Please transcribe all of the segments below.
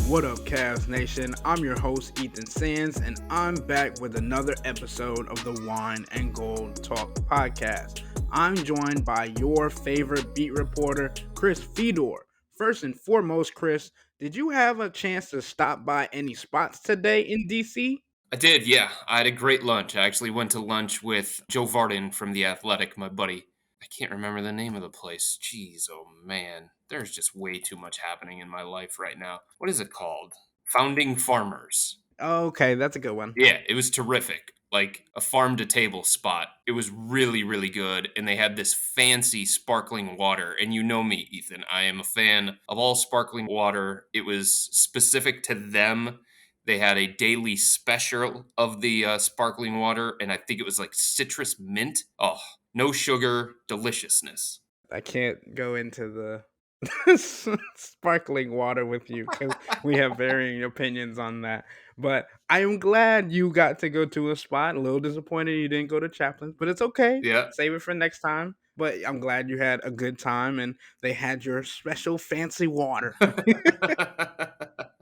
What up, Cavs Nation? I'm your host, Ethan Sands, and I'm back with another episode of the Wine and Gold Talk podcast. I'm joined by your favorite beat reporter, Chris Fedor. First and foremost, Chris, did you have a chance to stop by any spots today in DC? I did, yeah. I had a great lunch. I actually went to lunch with Joe Varden from The Athletic, my buddy. I can't remember the name of the place. Jeez, oh man. There's just way too much happening in my life right now. What is it called? Founding Farmers. Okay, that's a good one. Yeah, it was terrific. Like a farm to table spot. It was really, really good. And they had this fancy sparkling water. And you know me, Ethan. I am a fan of all sparkling water. It was specific to them. They had a daily special of the sparkling water. And I think it was like citrus mint. Oh, no sugar, deliciousness. I can't go into the sparkling water with you because we have varying opinions on that. But I am glad you got to go to a spot. A little disappointed you didn't go to Chaplin's, but it's okay. Yeah. Save it for next time. But I'm glad you had a good time and they had your special fancy water.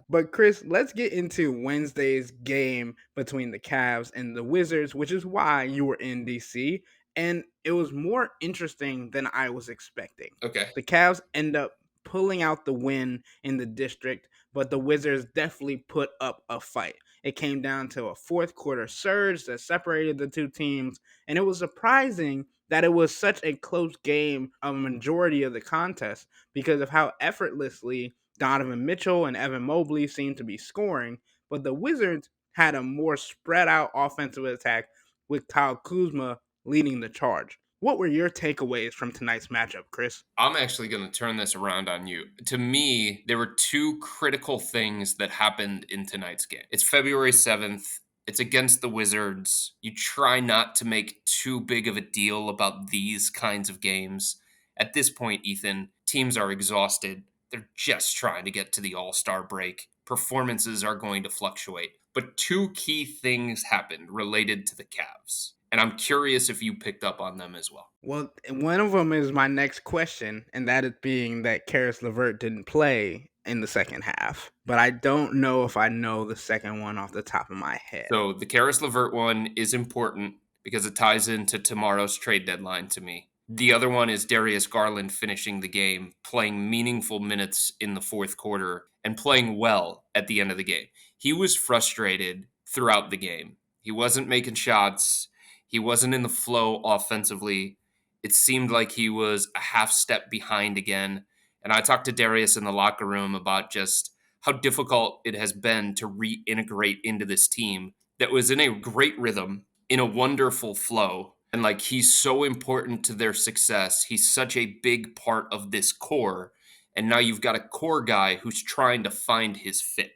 But Chris, let's get into Wednesday's game between the Cavs and the Wizards, which is why you were in DC. And it was more interesting than I was expecting. Okay. The Cavs end up pulling out the win in the district, but the Wizards definitely put up a fight. It came down to a fourth quarter surge that separated the two teams, and it was surprising that it was such a close game a majority of the contest because of how effortlessly Donovan Mitchell and Evan Mobley seemed to be scoring, but the Wizards had a more spread out offensive attack with Kyle Kuzma leading the charge. What were your takeaways from tonight's matchup, Chris? I'm actually going to turn this around on you. To me, there were two critical things that happened in tonight's game. It's February 7th. It's against the Wizards. You try not to make too big of a deal about these kinds of games. At this point, Ethan, teams are exhausted. They're just trying to get to the All-Star break. Performances are going to fluctuate. But two key things happened related to the Cavs. And I'm curious if you picked up on them as well. Well, one of them is my next question, and that is being that Caris LeVert didn't play in the second half. But I don't know if I know the second one off the top of my head. So the Caris LeVert one is important because it ties into tomorrow's trade deadline to me. The other one is Darius Garland finishing the game, playing meaningful minutes in the fourth quarter, and playing well at the end of the game. He was frustrated throughout the game. He wasn't making shots. He wasn't in the flow offensively. It seemed like he was a half step behind again. And I talked to Darius in the locker room about just how difficult it has been to reintegrate into this team that was in a great rhythm, in a wonderful flow. And like he's so important to their success. He's such a big part of this core. And now you've got a core guy who's trying to find his fit.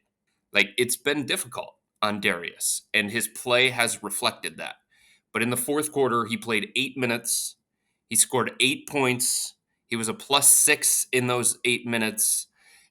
Like it's been difficult on Darius, and his play has reflected that. But in the fourth quarter, he played 8 minutes. He scored 8 points. He was a +6 in those 8 minutes.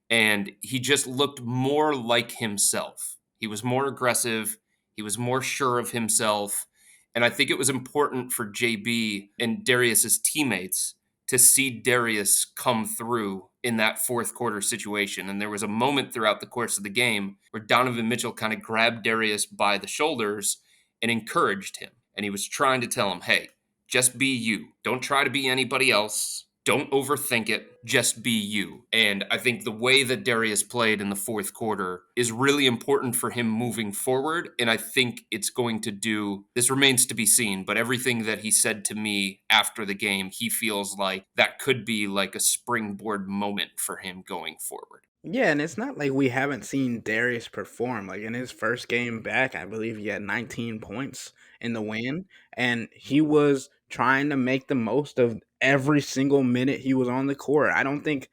And he just looked more like himself. He was more aggressive. He was more sure of himself. And I think it was important for JB and Darius's teammates to see Darius come through in that fourth quarter situation. And there was a moment throughout the course of the game where Donovan Mitchell kind of grabbed Darius by the shoulders and encouraged him. And he was trying to tell him, hey, just be you. Don't try to be anybody else. Don't overthink it. Just be you. And I think the way that Darius played in the fourth quarter is really important for him moving forward. And I think it's going to do, this remains to be seen, but everything that he said to me after the game, he feels like that could be like a springboard moment for him going forward. Yeah, and it's not like we haven't seen Darius perform. Like in his first game back, I believe he had 19 points in the win, and he was trying to make the most of every single minute he was on the court. I don't think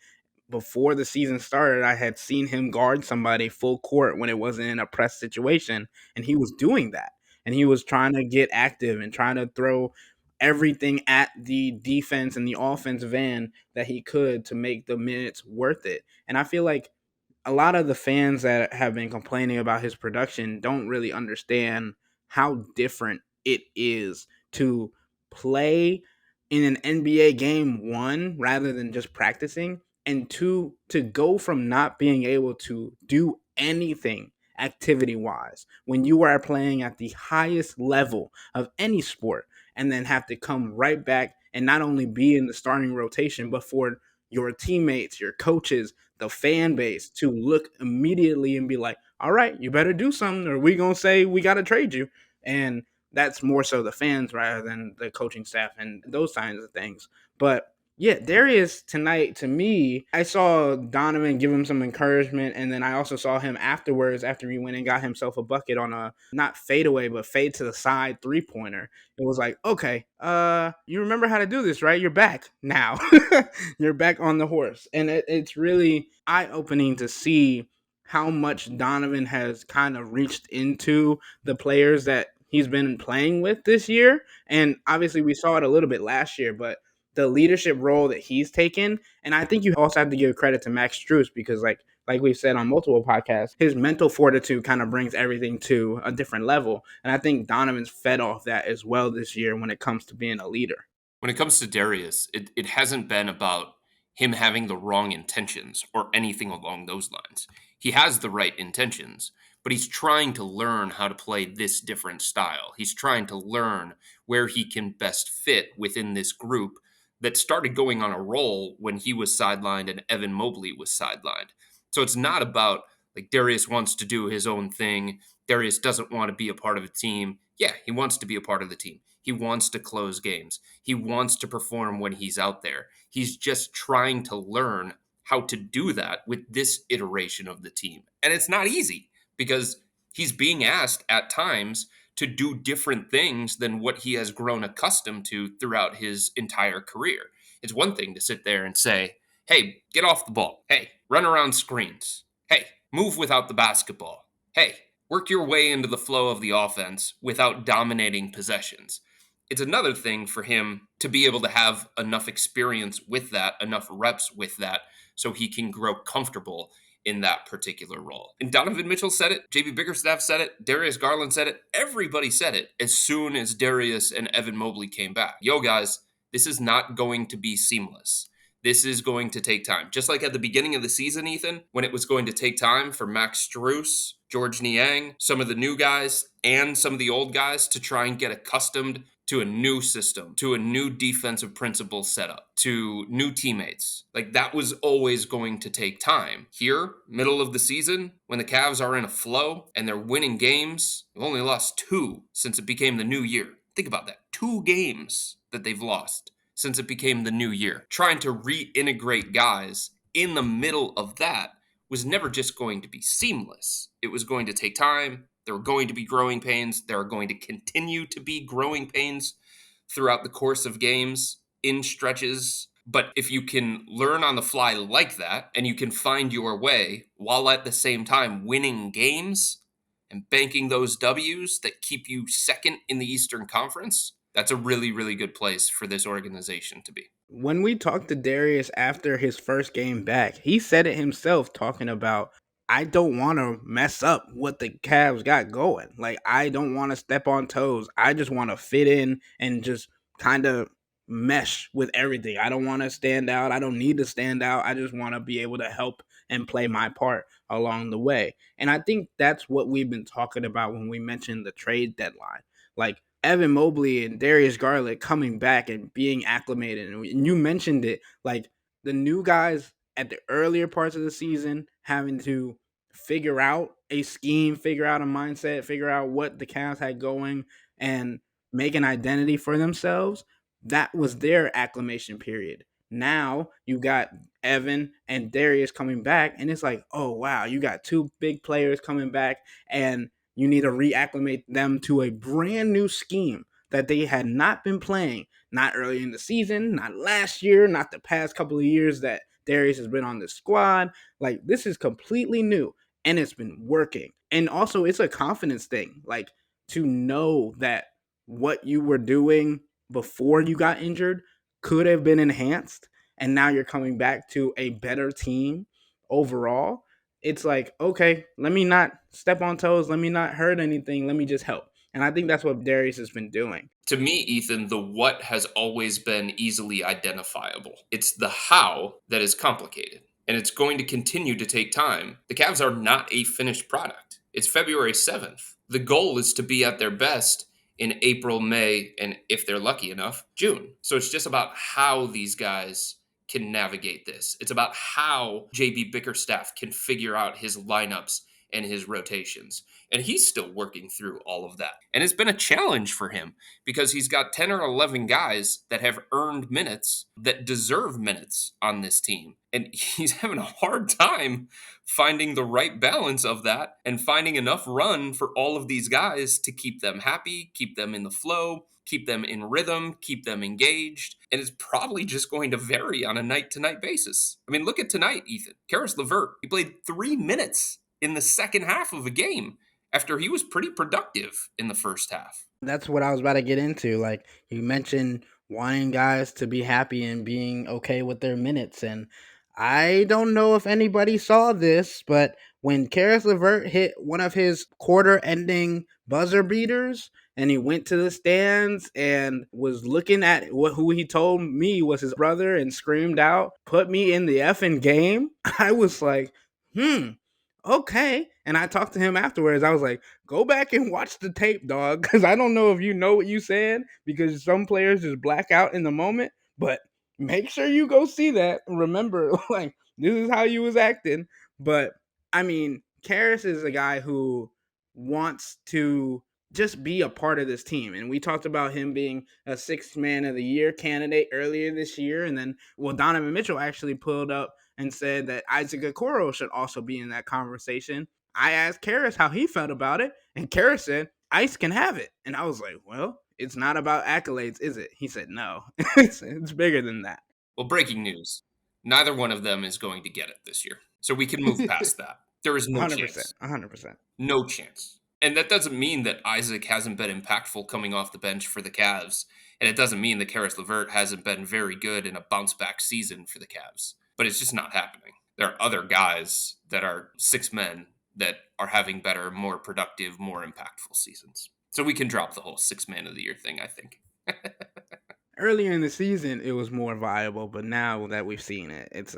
before the season started I had seen him guard somebody full court when it wasn't in a press situation, and he was doing that. And he was trying to get active and trying to throw everything at the defense and the offensive end that he could to make the minutes worth it. And I feel like a lot of the fans that have been complaining about his production don't really understand how different it is to play in an NBA game, one, rather than just practicing, and two, to go from not being able to do anything activity wise when you are playing at the highest level of any sport and then have to come right back and not only be in the starting rotation, but for your teammates, your coaches, the fan base to look immediately and be like, all right, you better do something or we going to say we got to trade you. And that's more so the fans rather than the coaching staff and those kinds of things. But yeah, Darius tonight, to me, I saw Donovan give him some encouragement, and then I also saw him afterwards after he went and got himself a bucket on a not fadeaway, but fade to the side 3-pointer. It was like, okay, you remember how to do this, right? You're back now. You're back on the horse. And it's really eye-opening to see how much Donovan has kind of reached into the players that he's been playing with this year. And obviously we saw it a little bit last year, but the leadership role that he's taken. And I think you also have to give credit to Max Strus because like we've said on multiple podcasts, his mental fortitude kind of brings everything to a different level. And I think Donovan's fed off that as well this year when it comes to being a leader. When it comes to Darius, it hasn't been about him having the wrong intentions or anything along those lines. He has the right intentions, but he's trying to learn how to play this different style. He's trying to learn where he can best fit within this group that started going on a roll when he was sidelined and Evan Mobley was sidelined. So it's not about like Darius wants to do his own thing. Darius doesn't want to be a part of a team. Yeah, he wants to be a part of the team. He wants to close games. He wants to perform when he's out there. He's just trying to learn how to do that with this iteration of the team. And it's not easy because he's being asked at times to do different things than what he has grown accustomed to throughout his entire career. It's one thing to sit there and say, hey, get off the ball. Hey, run around screens. Hey, move without the basketball. Hey, work your way into the flow of the offense without dominating possessions. It's another thing for him to be able to have enough experience with that, enough reps with that, so he can grow comfortable in that particular role. And Donovan Mitchell said it, JB Bickerstaff said it, Darius Garland said it, everybody said it as soon as Darius and Evan Mobley came back. Yo, guys, this is not going to be seamless. This is going to take time. Just like at the beginning of the season, Ethan, when it was going to take time for Max Strus, George Niang, some of the new guys, and some of the old guys to try and get accustomed to a new system, to a new defensive principle setup, to new teammates. Like that was always going to take time. Here, middle of the season, when the Cavs are in a flow and they're winning games, they've only lost 2 since it became the new year. Think about that. 2 games that they've lost since it became the new year. Trying to reintegrate guys in the middle of that was never just going to be seamless. It was going to take time. There are going to be growing pains. There are going to continue to be growing pains throughout the course of games in stretches. But if you can learn on the fly like that and you can find your way while at the same time winning games and banking those W's that keep you second in the Eastern Conference, that's a really, really good place for this organization to be. When we talked to Darius after his first game back, he said it himself talking about, I don't want to mess up what the Cavs got going. Like, I don't want to step on toes. I just want to fit in and just kind of mesh with everything. I don't want to stand out. I don't need to stand out. I just want to be able to help and play my part along the way. And I think that's what we've been talking about when we mentioned the trade deadline. Like, Evan Mobley and Darius Garland coming back and being acclimated. And you mentioned it, like the new guys at the earlier parts of the season having to figure out a scheme, figure out a mindset, figure out what the Cavs had going and make an identity for themselves. That was their acclimation period. Now you got Evan and Darius coming back, and it's like, oh wow, you got 2 big players coming back, and you need to reacclimate them to a brand new scheme that they had not been playing, not early in the season, not last year, not the past couple of years that Darius has been on the squad. Like, this is completely new and it's been working. And also, it's a confidence thing, like to know that what you were doing before you got injured could have been enhanced. And now you're coming back to a better team overall. It's like, okay, let me not step on toes. Let me not hurt anything. Let me just help. And I think that's what Darius has been doing. To me, Ethan, the what has always been easily identifiable. It's the how that is complicated. and it's going to continue to take time. The Cavs are not a finished product. It's February 7th. The goal is to be at their best in April, May, and if they're lucky enough, June. So it's just about how these guys can navigate this. It's about how JB Bickerstaff can figure out his lineups and his rotations. And he's still working through all of that. And it's been a challenge for him because he's got 10 or 11 guys that have earned minutes that deserve minutes on this team. And he's having a hard time finding the right balance of that and finding enough run for all of these guys to keep them happy, keep them in the flow, keep them in rhythm, keep them engaged. And it's probably just going to vary on a night to night basis. I mean, look at tonight, Ethan. Caris LeVert, he played 3 minutes in the second half of a game after he was pretty productive in the first half. That's what I was about to get into. Like, you mentioned wanting guys to be happy and being okay with their minutes. And I don't know if anybody saw this, but when Caris LeVert hit one of his quarter ending buzzer beaters and he went to the stands and was looking at who he told me was his brother and screamed out, "Put me in the effing game," I was like, okay. And I talked to him afterwards. I was like, go back and watch the tape, dog, because I don't know if you know what you said, because some players just black out in the moment. But make sure you go see that. Remember, like, this is how you was acting. But I mean, Karis is a guy who wants to just be a part of this team. And we talked about him being a sixth man of the year candidate earlier this year. And then, well, Donovan Mitchell actually pulled up and said that Isaac Okoro should also be in that conversation. I asked Karis how he felt about it, and Karis said, Ice can have it. And I was like, well, it's not about accolades, is it? He said, no, it's bigger than that. Well, breaking news. Neither one of them is going to get it this year. So we can move past that. There is no 100%. chance. 100%. No chance. And that doesn't mean that Isaac hasn't been impactful coming off the bench for the Cavs. And it doesn't mean that Caris LeVert hasn't been very good in a bounce back season for the Cavs. But it's just not happening. There are other guys that are six men that are having better, more productive, more impactful seasons. So we can drop the whole six man of the year thing, I think. Earlier in the season, it was more viable, but now that we've seen it, it's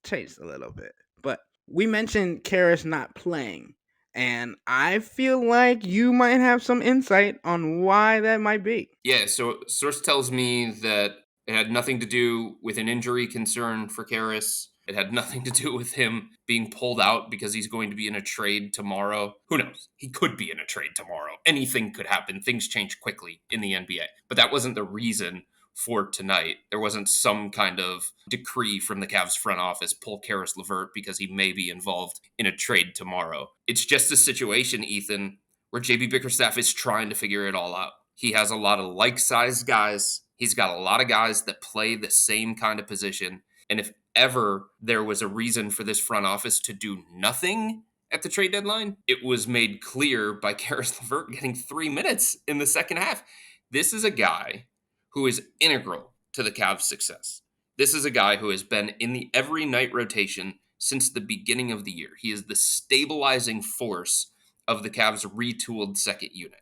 changed a little bit. But we mentioned Karis not playing, and I feel like you might have some insight on why that might be. Yeah, so source tells me that it had nothing to do with an injury concern for Karras. It had nothing to do with him being pulled out because he's going to be in a trade tomorrow. Who knows? He could be in a trade tomorrow. Anything could happen. Things change quickly in the NBA. But that wasn't the reason for tonight. There wasn't some kind of decree from the Cavs front office, pull Caris LeVert because he may be involved in a trade tomorrow. It's just a situation, Ethan, where JB Bickerstaff is trying to figure it all out. He has a lot of like-sized guys. He's got a lot of guys that play the same kind of position. And if ever there was a reason for this front office to do nothing at the trade deadline, it was made clear by Caris LeVert getting 3 minutes in the second half. This is a guy who is integral to the Cavs' success. This is a guy who has been in the every night rotation since the beginning of the year. He is the stabilizing force of the Cavs' retooled second unit.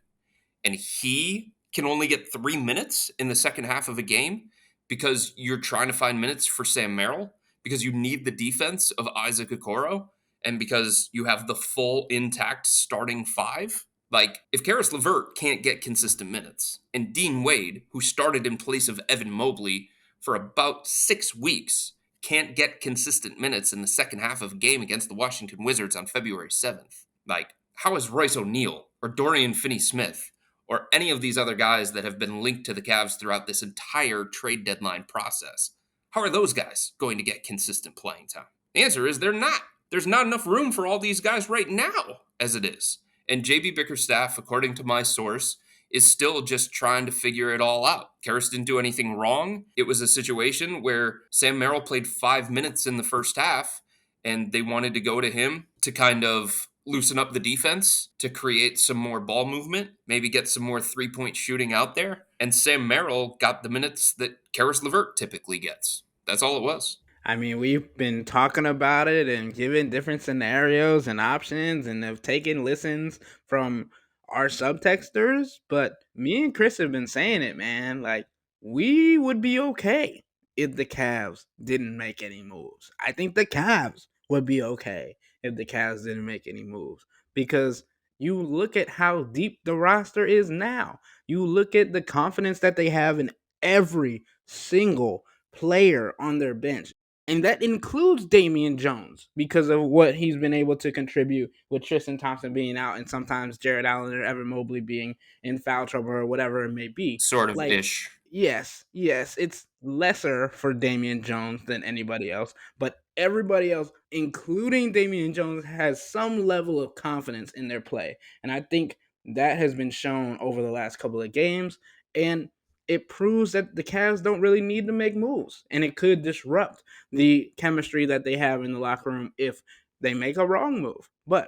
And he can only get 3 minutes in the second half of a game because you're trying to find minutes for Sam Merrill, because you need the defense of Isaac Okoro, and because you have the full intact starting five. Like, if Caris LeVert can't get consistent minutes, and Dean Wade, who started in place of Evan Mobley for about 6 weeks, can't get consistent minutes in the second half of a game against the Washington Wizards on February 7th, like, how is Royce O'Neal or Dorian Finney-Smith or any of these other guys that have been linked to the Cavs throughout this entire trade deadline process, how are those guys going to get consistent playing time? The answer is they're not. There's not enough room for all these guys right now as it is. And JB Bickerstaff, according to my source, is still just trying to figure it all out. Caris didn't do anything wrong. It was a situation where Sam Merrill played 5 minutes in the first half, and they wanted to go to him to kind of loosen up the defense, to create some more ball movement, maybe get some more three-point shooting out there. And Sam Merrill got the minutes that Caris LeVert typically gets. That's all it was. I mean, we've been talking about it and giving different scenarios and options and have taken listens from our subtexters, but me and Chris have been saying it, man. Like, we would be okay. if the Cavs didn't make any moves. I think the Cavs would be okay if the Cavs didn't make any moves because you look at how deep the roster is now. You look at the confidence that they have in every single player on their bench. And that includes Damian Jones because of what he's been able to contribute with Tristan Thompson being out and sometimes Jared Allen or Evan Mobley being in foul trouble or whatever it may be. Sort of Like, ish. yes, it's lesser for Damian Jones than anybody else, but everybody else, including Damian Jones, has some level of confidence in their play. And I think that has been shown over the last couple of games. And it proves that the Cavs don't really need to make moves. And it could disrupt the chemistry that they have in the locker room if they make a wrong move. But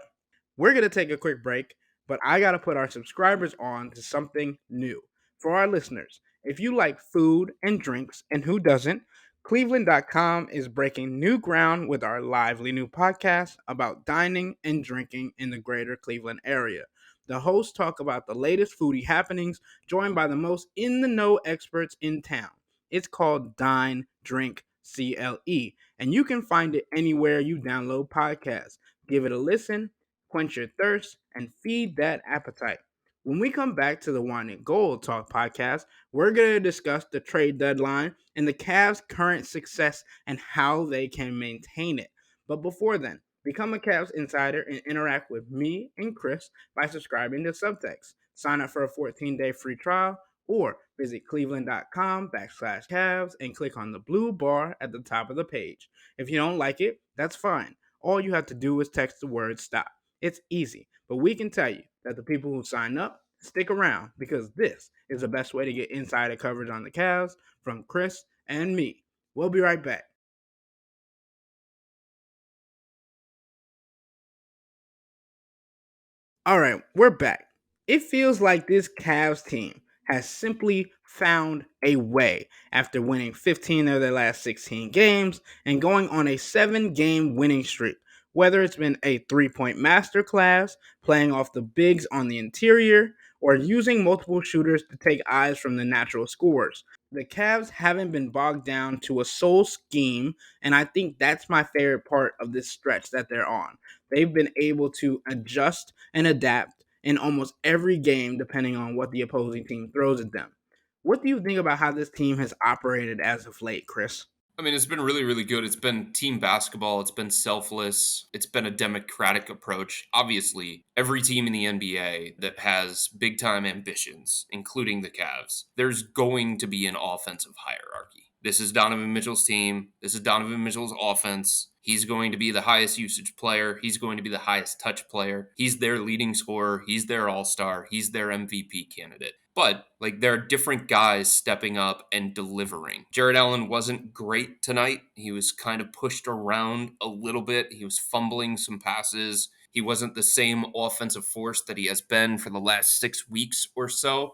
we're going to take a quick break, but I got to put our subscribers on to something new. For our listeners, if you like food and drinks, and who doesn't, cleveland.com is breaking new ground with our lively new podcast about dining and drinking in the greater Cleveland area. The hosts talk about the latest foodie happenings, joined by the most in the know experts in town. It's called Dine, Drink, CLE, and you can find it anywhere you download podcasts. Give it a listen, quench your thirst, and feed that appetite. When we come back to the Wine and Gold Talk podcast, we're going to discuss the trade deadline and the Cavs' current success and how they can maintain it. But before then, become a Cavs insider and interact with me and Chris by subscribing to Subtext. Sign up for a 14-day free trial or visit cleveland.com/Cavs and click on the blue bar at the top of the page. If you don't like it, that's fine. All you have to do is text the word stop. It's easy, but we can tell you that the people who sign up stick around because this is the best way to get insider coverage on the Cavs from Chris and me. We'll be right back. All right, we're back. It feels like this Cavs team has simply found a way after winning 15 of their last 16 games and going on a 7-game winning streak. Whether it's been a 3-point masterclass, playing off the bigs on the interior, or using multiple shooters to take eyes from the natural scorers. The Cavs haven't been bogged down to a sole scheme, and I think that's my favorite part of this stretch that they're on. They've been able to adjust and adapt in almost every game depending on what the opposing team throws at them. What do you think about how this team has operated as of late, Chris? I mean, it's been really, really good. It's been team basketball. It's been selfless. It's been a democratic approach. Obviously, every team in the NBA that has big time ambitions, including the Cavs, there's going to be an offensive hierarchy. This is Donovan Mitchell's team. This is Donovan Mitchell's offense. He's going to be the highest usage player. He's going to be the highest touch player. He's their leading scorer. He's their all star. He's their MVP candidate. But like there are different guys stepping up and delivering. Jared Allen wasn't great tonight. He was kind of pushed around a little bit. He was fumbling some passes. He wasn't the same offensive force that he has been for the last 6 weeks or so.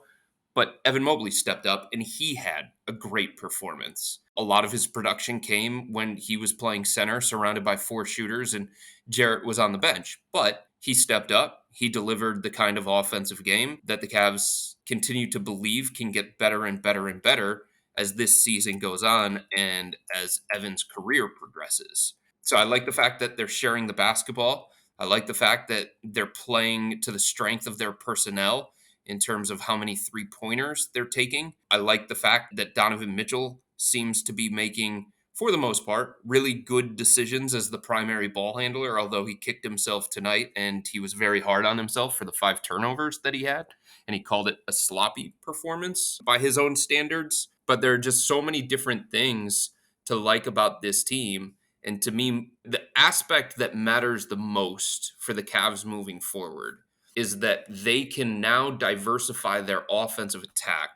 But Evan Mobley stepped up and he had a great performance. A lot of his production came when he was playing center, surrounded by 4 shooters, and Jarrett was on the bench. But he stepped up. He delivered the kind of offensive game that the Cavs continue to believe can get better and better and better as this season goes on and as Evan's career progresses. So I like the fact that they're sharing the basketball. I like the fact that they're playing to the strength of their personnel in terms of how many 3-pointers they're taking. I like the fact that Donovan Mitchell seems to be making, for the most part, really good decisions as the primary ball handler, although he kicked himself tonight and he was very hard on himself for the 5 turnovers that he had. And he called it a sloppy performance by his own standards. But there are just so many different things to like about this team. And to me, the aspect that matters the most for the Cavs moving forward is that they can now diversify their offensive attack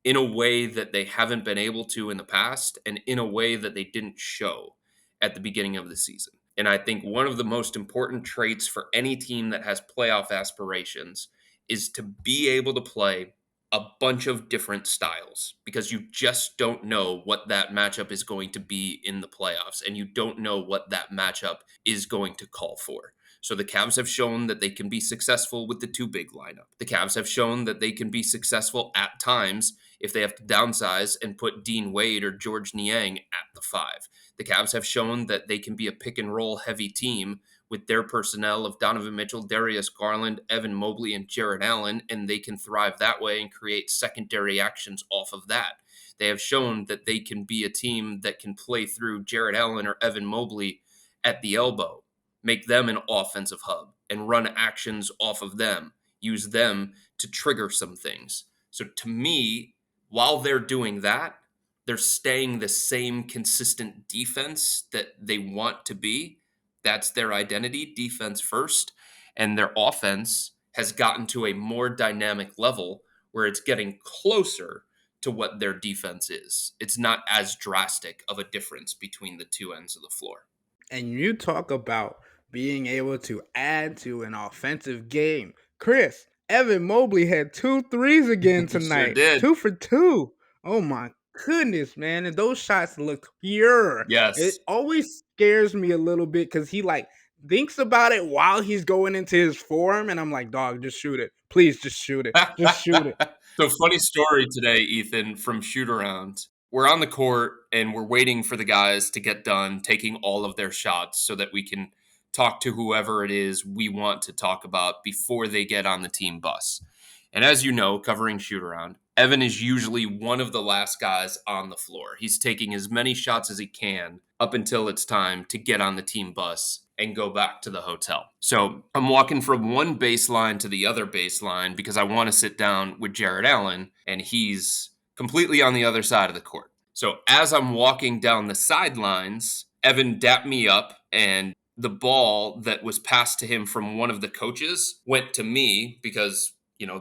in a way that they haven't been able to in the past and in a way that they didn't show at the beginning of the season. And I think one of the most important traits for any team that has playoff aspirations is to be able to play a bunch of different styles because you just don't know what that matchup is going to be in the playoffs and you don't know what that matchup is going to call for. So the Cavs have shown that they can be successful with the two big lineup. The Cavs have shown that they can be successful at times if they have to downsize and put Dean Wade or George Niang at the five. The Cavs have shown that they can be a pick and roll heavy team with their personnel of Donovan Mitchell, Darius Garland, Evan Mobley, and Jared Allen, and they can thrive that way and create secondary actions off of that. They have shown that they can be a team that can play through Jared Allen or Evan Mobley at the elbow, make them an offensive hub, and run actions off of them, use them to trigger some things. So to me, while they're doing that, they're staying the same consistent defense that they want to be. That's their identity, defense first. And their offense has gotten to a more dynamic level where it's getting closer to what their defense is. It's not as drastic of a difference between the two ends of the floor. And you talk about being able to add to an offensive game. Chris, Evan Mobley had two threes again He sure tonight. did. 2 for 2. Oh my goodness, man. And those shots look pure. It Yes. always scares me a little bit because he like thinks about it while he's going into his form. And I'm like, dog, just shoot it. Please just shoot it. Just shoot it. So funny story today, Ethan, from shoot around. We're on the court and we're waiting for the guys to get done taking all of their shots so that we can talk to whoever it is we want to talk about before they get on the team bus. And as you know, covering shoot around, Evan is usually one of the last guys on the floor. He's taking as many shots as he can up until it's time to get on the team bus and go back to the hotel. So I'm walking from one baseline to the other baseline because I want to sit down with Jared Allen, and he's completely on the other side of the court. So as I'm walking down the sidelines, Evan dapped me up, and the ball that was passed to him from one of the coaches went to me because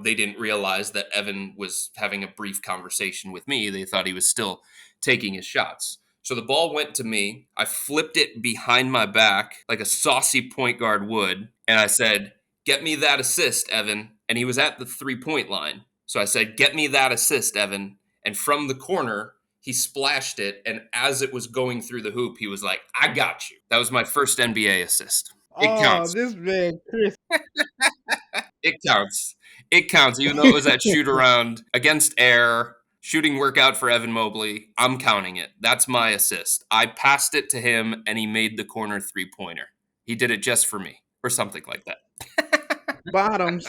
they didn't realize that Evan was having a brief conversation with me. They thought he was still taking his shots. So the ball went to me. I flipped it behind my back like a saucy point guard would. And I said, "Get me that assist, Evan." And he was at the 3-point line. So I said, "Get me that assist, Evan." And from the corner, he splashed it. And as it was going through the hoop, he was like, "I got you." That was my first NBA assist. It Oh, counts. this man, Chris. It counts. It counts, even though it was that shoot around against air, shooting workout for Evan Mobley. I'm counting it. That's my assist. I passed it to him, and he made the corner 3-pointer. He did it just for me, or something like that. Bottoms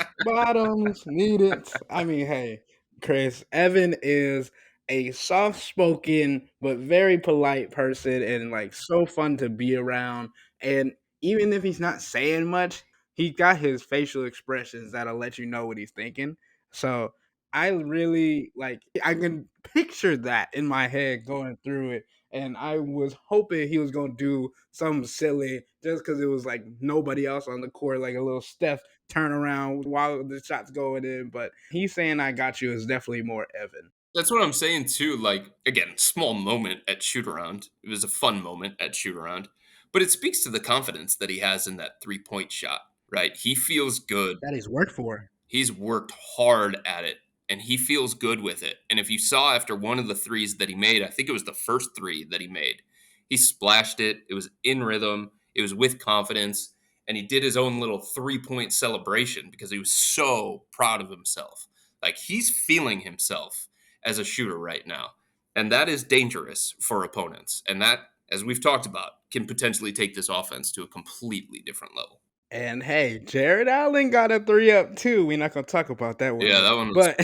needed. I mean, hey, Chris, Evan is a soft spoken but very polite person and like so fun to be around. And even if he's not saying much, he got his facial expressions that'll let you know what he's thinking. So I really like, I can picture that in my head going through it. And I was hoping he was going to do something silly just because it was like nobody else on the court, like a little Steph turn around while the shot's going in. But he's saying I got you is definitely more Evan. That's what I'm saying too. Like, again, small moment at shoot around. It was a fun moment at shoot around, but it speaks to the confidence that he has in that 3-point shot, right? He feels good. That he's worked for. He's worked hard at it and he feels good with it. And if you saw after one of the threes that he made, I think it was the first three that he made, he splashed it. It was in rhythm, it was with confidence, and he did his own little 3-point celebration because he was so proud of himself. Like he's feeling himself as a shooter right now. And that is dangerous for opponents. And that, as we've talked about, can potentially take this offense to a completely different level. And hey, Jared Allen got a three up too. We're not gonna talk about that one Yeah, though. that one was.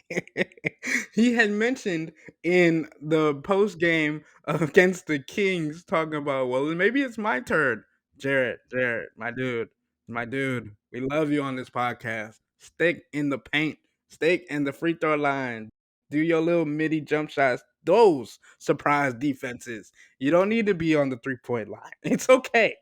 But he had mentioned in the post game against the Kings, talking about, well, maybe it's my turn. Jared, my dude, we love you on this podcast. Stick in the paint, stick in the free throw line, do your little midi jump shots. Those surprise defenses. You don't need to be on the 3-point line. It's okay.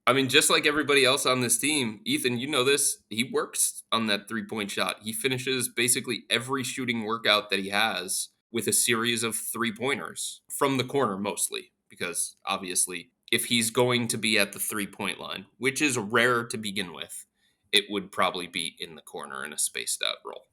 I mean, just like everybody else on this team, Ethan, you know this, he works on that 3-point shot. He finishes basically every shooting workout that he has with a series of 3-pointers from the corner mostly, because obviously, if he's going to be at the 3-point line, which is rare to begin with, it would probably be in the corner in a spaced out role.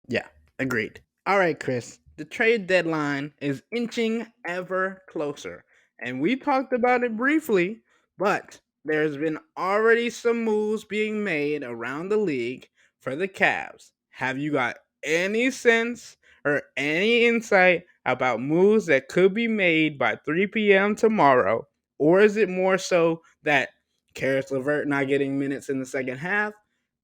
Yeah, agreed. All right, Chris. The trade deadline is inching ever closer. And we talked about it briefly, but There's been already some moves being made around the league for the Cavs. Have you got any sense or any insight about moves that could be made by 3 p.m. tomorrow? Or is it more so that Caris LeVert not getting minutes in the second half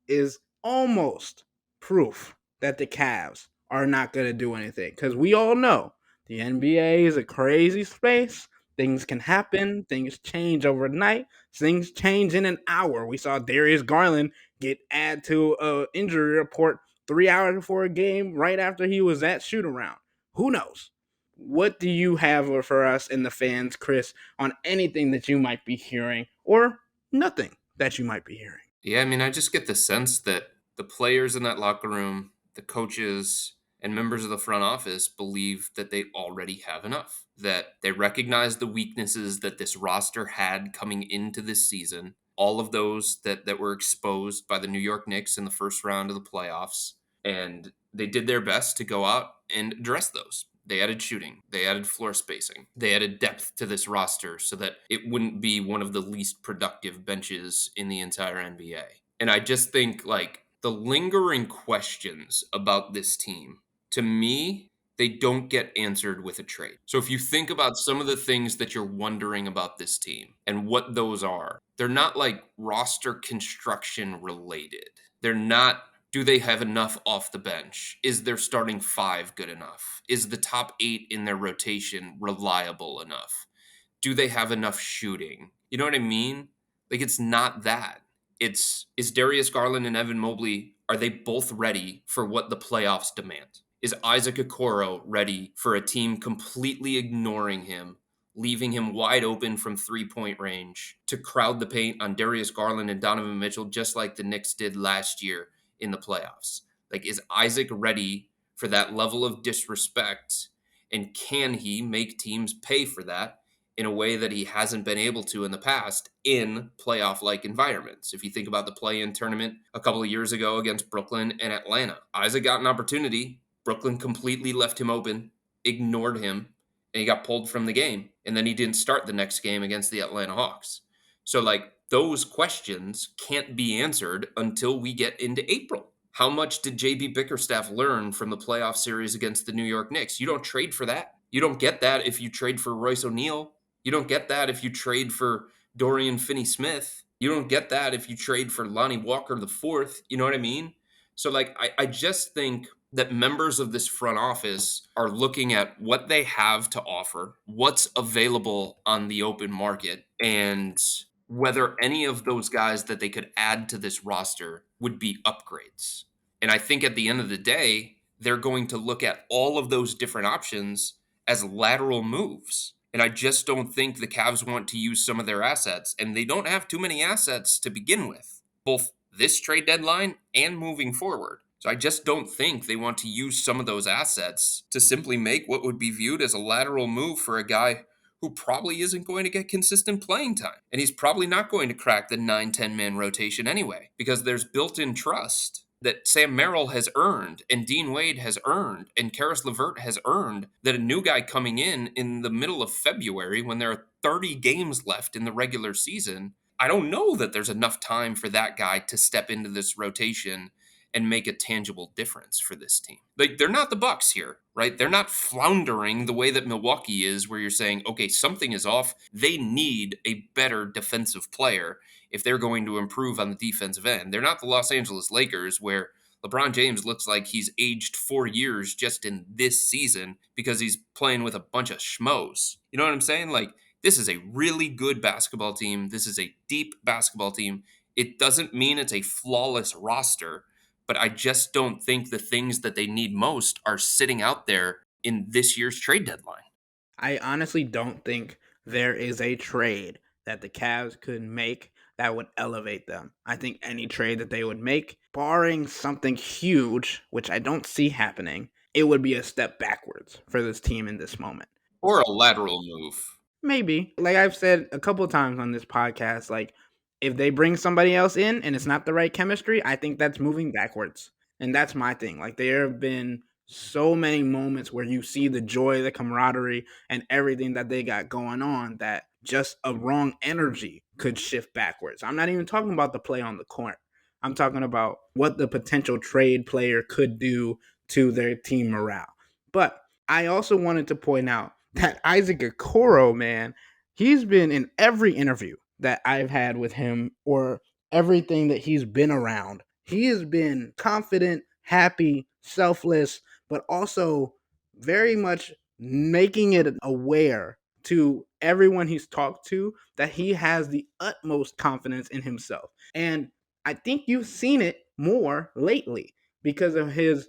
is almost proof that the Cavs are not going to do anything? Because we all know the NBA is a crazy space. Things can happen, things change overnight, things change in an hour. We saw Darius Garland get added to an injury report 3 hours before a game, right after he was at shoot around. Who knows? What do you have for us and the fans, Chris, on anything that you might be hearing or nothing that you might be hearing? Yeah, I mean, I just get the sense that the players in that locker room, the coaches, and members of the front office believe that they already have enough, that they recognize the weaknesses that this roster had coming into this season, all of those that were exposed by the New York Knicks in the first round of the playoffs, and they did their best to go out and address those. They added shooting, they added floor spacing, they added depth to this roster so that it wouldn't be one of the least productive benches in the entire NBA. And I just think like the lingering questions about this team, to me, they don't get answered with a trade. So if you think about some of the things that you're wondering about this team and what those are, they're not like roster construction related. They're not, do they have enough off the bench? Is their starting five good enough? Is the top eight in their rotation reliable enough? Do they have enough shooting? You know what I mean? Like it's not that. It's, is Darius Garland and Evan Mobley, are they both ready for what the playoffs demand? Is Isaac Okoro ready for a team completely ignoring him, leaving him wide open from 3 point range to crowd the paint on Darius Garland and Donovan Mitchell, just like the Knicks did last year in the playoffs? Like, is Isaac ready for that level of disrespect? And can he make teams pay for that in a way that he hasn't been able to in the past in playoff like environments? If you think about the play in tournament a couple of years ago against Brooklyn and Atlanta, Isaac got an opportunity. Brooklyn completely left him open, ignored him, and he got pulled from the game. And then he didn't start the next game against the Atlanta Hawks. So, like, those questions can't be answered until we get into April. How much did JB Bickerstaff learn from the playoff series against the New York Knicks? You don't trade for that. You don't get that if you trade for Royce O'Neal. You don't get that if you trade for Dorian Finney-Smith. You don't get that if you trade for Lonnie Walker the fourth. You know what I mean? So, like, I just think that members of this front office are looking at what they have to offer, what's available on the open market, and whether any of those guys that they could add to this roster would be upgrades. And I think at the end of the day, they're going to look at all of those different options as lateral moves. And I just don't think the Cavs want to use some of their assets, and they don't have too many assets to begin with, both this trade deadline and moving forward. So I just don't think they want to use some of those assets to simply make what would be viewed as a lateral move for a guy who probably isn't going to get consistent playing time. And he's probably not going to crack the 9-10 man rotation anyway, because there's built in trust that Sam Merrill has earned and Dean Wade has earned and Caris LeVert has earned, that a new guy coming in the middle of February when there are 30 games left in the regular season, I don't know that there's enough time for that guy to step into this rotation and make a tangible difference for this team. Like, they're not the Bucks here, right? They're not floundering the way that Milwaukee is, where you're saying, okay, something is off. They need a better defensive player if they're going to improve on the defensive end. They're not the Los Angeles Lakers, where LeBron James looks like he's aged 4 years just in this season because he's playing with a bunch of schmoes. You know what I'm saying? Like, this is a really good basketball team. This is a deep basketball team. It doesn't mean it's a flawless roster, but I just don't think the things that they need most are sitting out there in this year's trade deadline. I honestly don't think there is a trade that the Cavs could make that would elevate them. I think any trade that they would make, barring something huge, which I don't see happening, it would be a step backwards for this team in this moment. Or a lateral move. Maybe. Like I've said a couple times on this podcast, like if they bring somebody else in and it's not the right chemistry, I think that's moving backwards. And that's my thing. Like there have been so many moments where you see the joy, the camaraderie, and everything that they got going on that just a wrong energy could shift backwards. I'm not even talking about the play on the court. I'm talking about what the potential trade player could do to their team morale. But I also wanted to point out that Isaac Okoro, man, he's been in every interview that I've had with him or everything that he's been around. He has been confident, happy, selfless, but also very much making it aware to everyone he's talked to that he has the utmost confidence in himself. And I think you've seen it more lately because of his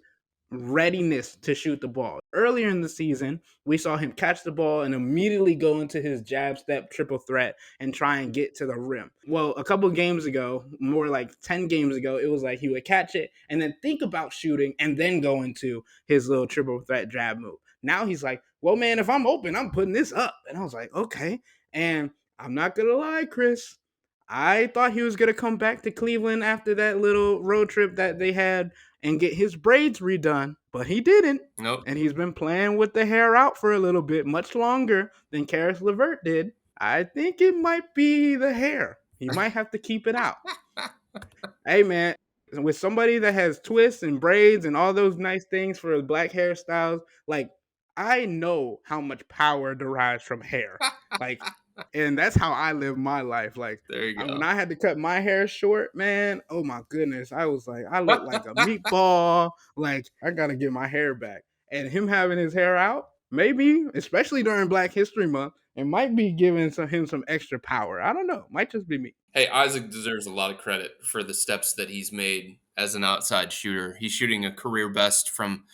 readiness to shoot the ball. Earlier in the season, we saw him catch the ball and immediately go into his jab step triple threat and try and get to the rim. Well, a couple games ago, more like 10 games ago, it was like he would catch it and then think about shooting and then go into his little triple threat jab move. Now he's like, well, man, if I'm open, I'm putting this up. And I was like, okay. And I'm not going to lie, Chris. I thought he was going to come back to Cleveland after that little road trip that they had and get his braids redone, but he didn't. Nope. And he's been playing with the hair out for a little bit, much longer than Caris LeVert did. I think it might be the hair. He might have to keep it out. Hey, man, with somebody that has twists and braids and all those nice things for black hairstyles, like, I know how much power derives from hair. Like, and that's how I live my life. Like, There you go. when I had to cut my hair short, man, oh my goodness, I was like, I look like a meatball. Like, I gotta get my hair back. And him having his hair out, maybe, especially during Black History Month, it might be giving him some extra power. I don't know. Might just be me. Hey, Isaac deserves a lot of credit for the steps that he's made as an outside shooter. He's shooting a career best from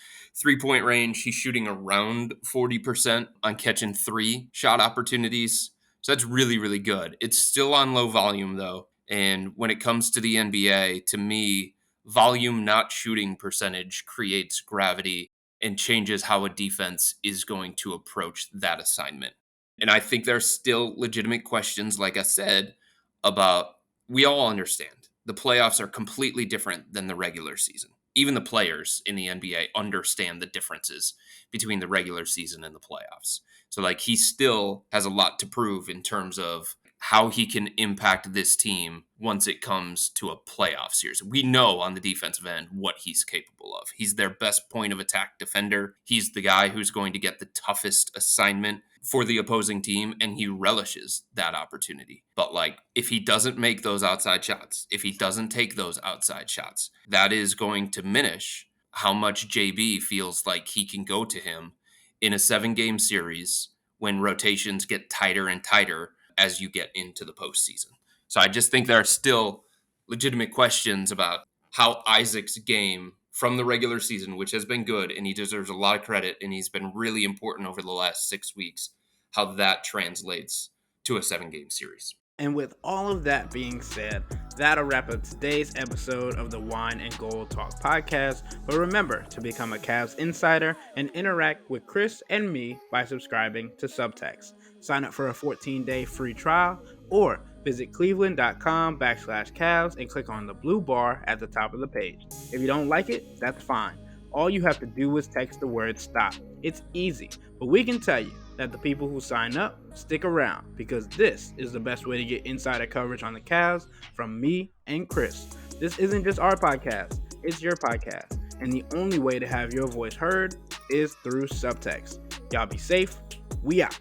3-point range. He's shooting around 40% on catching 3 shot opportunities. So that's really, really good. It's still on low volume, though. And when it comes to the NBA, to me, volume, not shooting percentage, creates gravity and changes how a defense is going to approach that assignment. And I think there's still legitimate questions, like I said, about we all understand the playoffs are completely different than the regular season. Even the players in the NBA understand the differences between the regular season and the playoffs. So, like, he still has a lot to prove in terms of how he can impact this team once it comes to a playoff series. We know on the defensive end what he's capable of. He's their best point of attack defender. He's the guy who's going to get the toughest assignment for the opposing team, and he relishes that opportunity. But, like, if he doesn't make those outside shots, if he doesn't take those outside shots, that is going to diminish how much JB feels like he can go to him in a 7-game series when rotations get tighter and tighter as you get into the postseason. So I just think there are still legitimate questions about how Isaac's game from the regular season, which has been good, and he deserves a lot of credit, and he's been really important over the last 6 weeks, how that translates to a 7-game series. And with all of that being said, that'll wrap up today's episode of the Wine and Gold Talk podcast. But remember to become a Cavs insider and interact with Chris and me by subscribing to Subtext. Sign up for a 14-day free trial or visit cleveland.com/Cavs and click on the blue bar at the top of the page. If you don't like it, that's fine. All you have to do is text the word STOP. It's easy, but we can tell you that the people who sign up stick around because this is the best way to get insider coverage on the Cavs from me and Chris. This isn't just our podcast, it's your podcast. And the only way to have your voice heard is through Subtext. Y'all be safe. We out.